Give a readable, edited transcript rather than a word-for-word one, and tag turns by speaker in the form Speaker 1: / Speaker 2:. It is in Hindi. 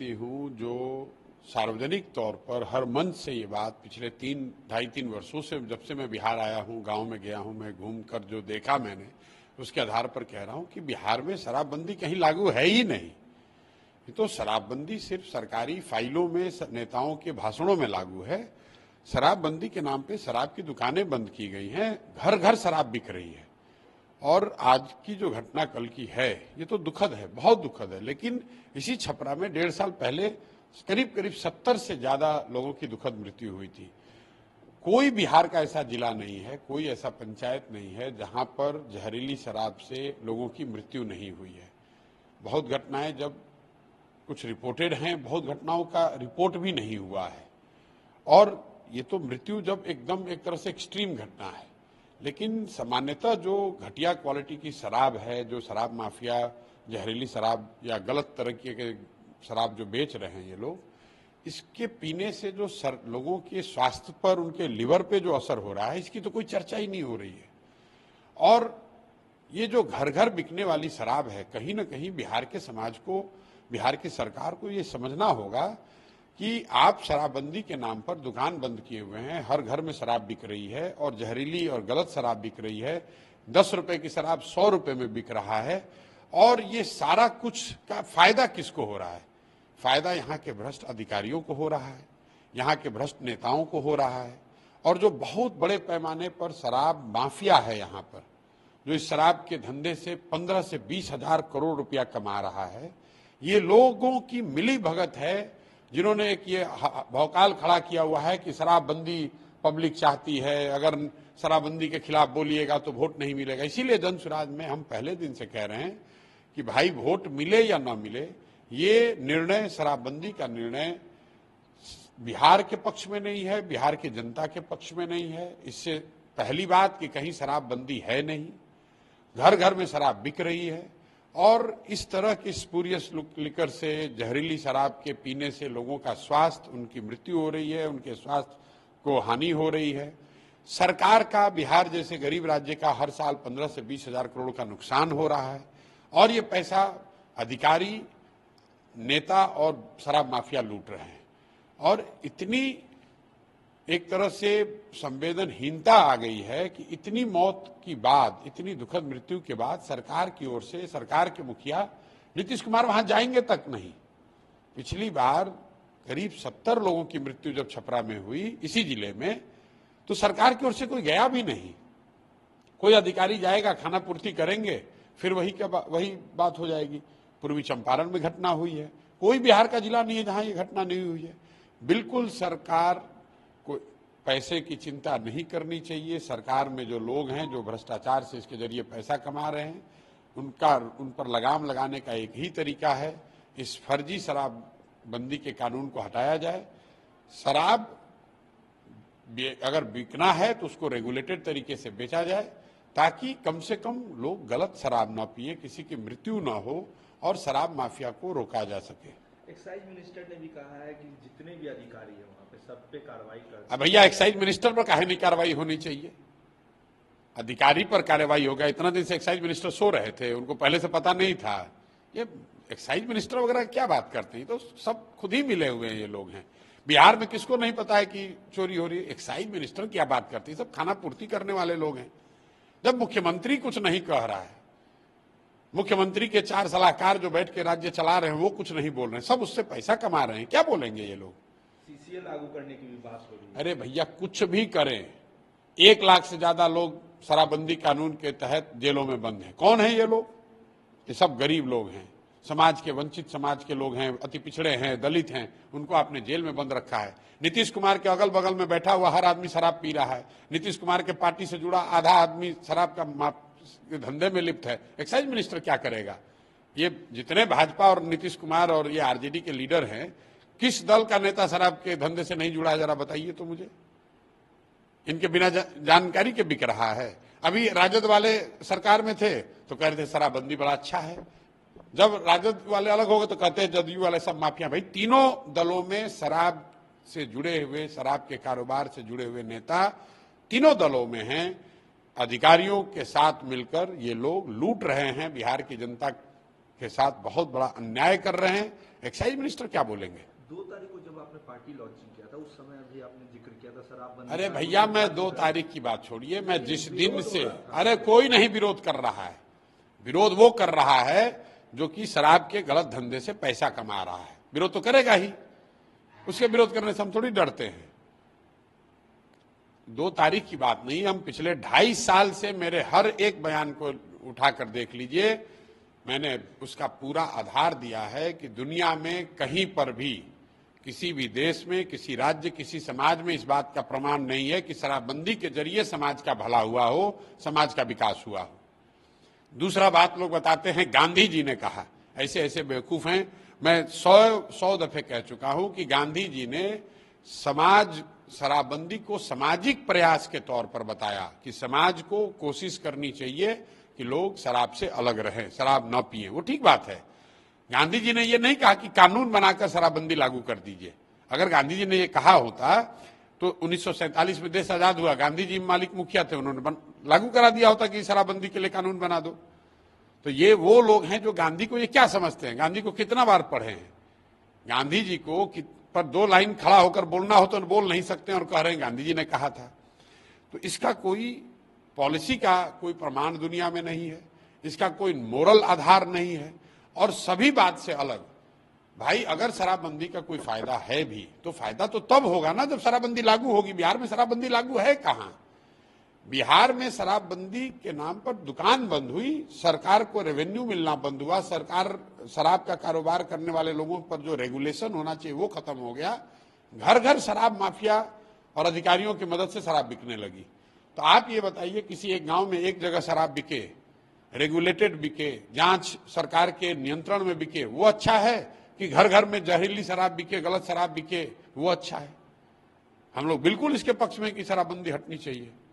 Speaker 1: व्यक्ति हूं जो सार्वजनिक तौर पर हर मंच से ये बात पिछले 2.5-3 वर्षों से, जब से मैं बिहार आया हूं, गांव में गया हूं, मैं घूमकर जो देखा मैंने उसके आधार पर कह रहा हूं कि बिहार में शराबबंदी कहीं लागू है ही नहीं। ये तो शराबबंदी सिर्फ सरकारी फाइलों में, नेताओं के भाषणों में लागू है। शराबबंदी के नाम पे शराब की दुकानें बंद की गई हैं, घर घर शराब बिक रही है। और आज की जो घटना कल की है ये तो दुखद है, बहुत दुखद है। लेकिन इसी छपरा में 1.5 साल पहले करीब 70 से ज्यादा लोगों की दुखद मृत्यु हुई थी। कोई बिहार का ऐसा जिला नहीं है, कोई ऐसा पंचायत नहीं है जहां पर जहरीली शराब से लोगों की मृत्यु नहीं हुई है। बहुत घटनाएं जब कुछ रिपोर्टेड हैं, बहुत घटनाओं का रिपोर्ट भी नहीं हुआ है। और ये तो मृत्यु जब एकदम एक तरह से एक्सट्रीम घटना है। लेकिन सामान्यतः जो घटिया क्वालिटी की शराब है, जो शराब माफिया जहरीली शराब या गलत तरह के शराब जो बेच रहे हैं ये लोग, इसके पीने से जो लोगों के स्वास्थ्य पर, उनके लिवर पे जो असर हो रहा है, इसकी तो कोई चर्चा ही नहीं हो रही है। और ये जो घर घर बिकने वाली शराब है, कहीं ना कहीं बिहार के समाज को, बिहार की सरकार को ये समझना होगा कि आप शराबबंदी के नाम पर दुकान बंद किए हुए हैं, हर घर में शराब बिक रही है और जहरीली और गलत शराब बिक रही है। 10 रुपए की शराब 100 रुपए में बिक रहा है। और ये सारा कुछ का फायदा किसको हो रहा है? फायदा यहाँ के भ्रष्ट अधिकारियों को हो रहा है, यहाँ के भ्रष्ट नेताओं को हो रहा है। और जो बहुत बड़े पैमाने पर शराब माफिया है यहाँ पर, जो इस शराब के धंधे से 15 से 20 हजार करोड़ रुपया कमा रहा है, ये लोगों की मिली भगत है जिन्होंने एक ये भौकाल खड़ा किया हुआ है कि शराबबंदी पब्लिक चाहती है, अगर शराबबंदी के खिलाफ बोलिएगा तो वोट नहीं मिलेगा। इसीलिए जनसुराज में हम पहले दिन से कह रहे हैं कि भाई वोट मिले या ना मिले, ये निर्णय, शराबबंदी का निर्णय बिहार के पक्ष में नहीं है, बिहार की जनता के पक्ष में नहीं है। इससे पहली बात कि कहीं शराबबंदी है नहीं, घर घर में शराब बिक रही है। और इस तरह की स्पूरियस लिकर से, जहरीली शराब के पीने से लोगों का स्वास्थ्य, उनकी मृत्यु हो रही है, उनके स्वास्थ्य को हानि हो रही है। सरकार का, बिहार जैसे गरीब राज्य का हर साल 15 से 20 हजार करोड़ का नुकसान हो रहा है। और ये पैसा अधिकारी, नेता और शराब माफिया लूट रहे हैं। और इतनी एक तरह से संवेदनहीनता आ गई है कि इतनी मौत की बाद, इतनी दुखद मृत्यु के बाद सरकार की ओर से, सरकार के मुखिया नीतीश कुमार वहां जाएंगे तक नहीं। पिछली बार करीब 70 लोगों की मृत्यु जब छपरा में हुई इसी जिले में, तो सरकार की ओर से कोई गया भी नहीं। कोई अधिकारी जाएगा, खाना पूर्ति करेंगे, फिर वही बात हो जाएगी। पूर्वी चंपारण में घटना हुई है, कोई बिहार का जिला नहीं है जहां ये घटना नहीं हुई है। बिल्कुल सरकार को पैसे की चिंता नहीं करनी चाहिए। सरकार में जो लोग हैं, जो भ्रष्टाचार से इसके जरिए पैसा कमा रहे हैं, उन पर लगाम लगाने का एक ही तरीका है, इस फर्जी शराबबंदी के कानून को हटाया जाए। शराब अगर बिकना है तो उसको रेगुलेटेड तरीके से बेचा जाए, ताकि कम से कम लोग गलत शराब ना पिए, किसी की मृत्यु ना हो और शराब माफिया को रोका जा सके।
Speaker 2: एक्साइज मिनिस्टर ने भी कहा है कि जितने भी अधिकारी हैं वहां पे सब पे कार्रवाई कर।
Speaker 1: अब भैया एक्साइज मिनिस्टर पर काहे नहीं कार्रवाई होनी चाहिए? अधिकारी पर कार्रवाई होगा। इतना दिन से एक्साइज मिनिस्टर सो रहे थे, उनको पहले से पता नहीं था। ये एक्साइज मिनिस्टर वगैरह क्या बात करते हैं? तो सब खुद ही मिले हुए हैं ये लोग हैं। बिहार में किसको नहीं पता है कि चोरी हो रही है? एक्साइज मिनिस्टर क्या बात करती है? सब खाना पूर्ति करने वाले लोग हैं। जब मुख्यमंत्री कुछ नहीं कह रहा है, मुख्यमंत्री के 4 सलाहकार जो बैठ के राज्य चला रहे हैं वो कुछ नहीं बोल रहे हैं, सब उससे पैसा कमा रहे हैं, क्या बोलेंगे ये लोग?
Speaker 2: सीसीए लागू करने की भी बात हो रही है।
Speaker 1: अरे भैया कुछ भी करें, 1 लाख से ज्यादा लोग शराबबंदी कानून के तहत जेलों में बंद हैं। कौन है ये लोग? ये सब गरीब लोग हैं, समाज के, वंचित समाज के लोग हैं, अति पिछड़े हैं, दलित हैं, उनको आपने जेल में बंद रखा है। नीतीश कुमार के अगल बगल में बैठा हुआ हर आदमी शराब पी रहा है। नीतीश कुमार के पार्टी से जुड़ा आधा आदमी शराब का धंधे में लिप्त है। एक्साइज मिनिस्टर क्या करेगा? ये जितने भाजपा और नीतीश कुमार और ये आरजेडी के लीडर हैं, किस दल का नेता शराब के धंधे से नहीं जुड़ा है? जरा बताइए तो मुझे। इनके बिना जानकारी के बिक रहा है। अभी राजद वाले सरकार में थे तो कह रहे थे शराबबंदी बड़ा अच्छा है, जब राजद वाले अलग हो गए तो कहते हैं जदयू वाले सब माफिया। भाई तीनों दलों में शराब से जुड़े हुए, शराब के कारोबार से जुड़े हुए नेता तीनों दलों में हैं। अधिकारियों के साथ मिलकर ये लोग लूट रहे हैं, बिहार की जनता के साथ बहुत बड़ा अन्याय कर रहे हैं। एक्साइज मिनिस्टर क्या बोलेंगे?
Speaker 2: 2 तारीख को जब आपने पार्टी लॉन्चिंग किया था उस समय भी आपने जिक्र किया था शराबबंदी।
Speaker 1: अरे भैया, मैं 2 तारीख की बात छोड़िए, मैं जिस दिन से, अरे कोई नहीं विरोध कर रहा है। विरोध वो कर रहा है जो कि शराब के गलत धंधे से पैसा कमा रहा है। विरोध तो करेगा ही, उसके विरोध करने से हम थोड़ी डरते हैं। 2 तारीख की बात नहीं, हम पिछले 2.5 साल से मेरे हर एक बयान को उठाकर देख लीजिए, मैंने उसका पूरा आधार दिया है कि दुनिया में कहीं पर भी, किसी भी देश में, किसी राज्य, किसी समाज में इस बात का प्रमाण नहीं है कि शराबबंदी के जरिए समाज का भला हुआ हो, समाज का विकास हुआ हो। दूसरा बात लोग बताते हैं गांधी जी ने कहा, ऐसे ऐसे बेवकूफ हैं। मैं 100 दफे कह चुका हूं कि गांधी जी ने शराबबंदी को सामाजिक प्रयास के तौर पर बताया कि समाज को कोशिश करनी चाहिए कि लोग शराब से अलग रहें, शराब न पिएं। वो ठीक बात है। गांधी जी ने ये नहीं कहा कि कानून बनाकर शराबबंदी लागू कर दीजिए। अगर गांधी जी ने ये कहा होता तो 1947 में देश आजाद हुआ, गांधी जी मालिक मुखिया थे, उन्होंने लागू करा दिया होता कि शराबबंदी के लिए कानून बना दो। तो ये वो लोग हैं जो गांधी को ये क्या समझते हैं? गांधी को कितना बार पढ़े हैं? गांधी जी को पर 2 लाइन खड़ा होकर बोलना हो तो बोल नहीं सकते और कह रहे हैं गांधी जी ने कहा था। तो इसका कोई पॉलिसी का कोई प्रमाण दुनिया में नहीं है, इसका कोई मोरल आधार नहीं है। और सभी बात से अलग, भाई अगर शराबबंदी का कोई फायदा है भी तो फायदा तो तब होगा ना जब शराबबंदी लागू होगी। बिहार में शराबबंदी लागू है कहां? बिहार में शराबबंदी के नाम पर दुकान बंद हुई, सरकार को रेवेन्यू मिलना बंद हुआ, सरकार शराब का कारोबार करने वाले लोगों पर जो रेगुलेशन होना चाहिए वो खत्म हो गया। घर घर शराब माफिया और अधिकारियों की मदद से शराब बिकने लगी। तो आप ये बताइए, किसी एक गांव में एक जगह शराब बिके, रेगुलेटेड बिके, जांच सरकार के नियंत्रण में बिके, वो अच्छा है कि घर घर में जहरीली शराब बिके, गलत शराब बिके, वो अच्छा है? हम लोग बिल्कुल इसके पक्ष में कि शराबबंदी हटनी चाहिए।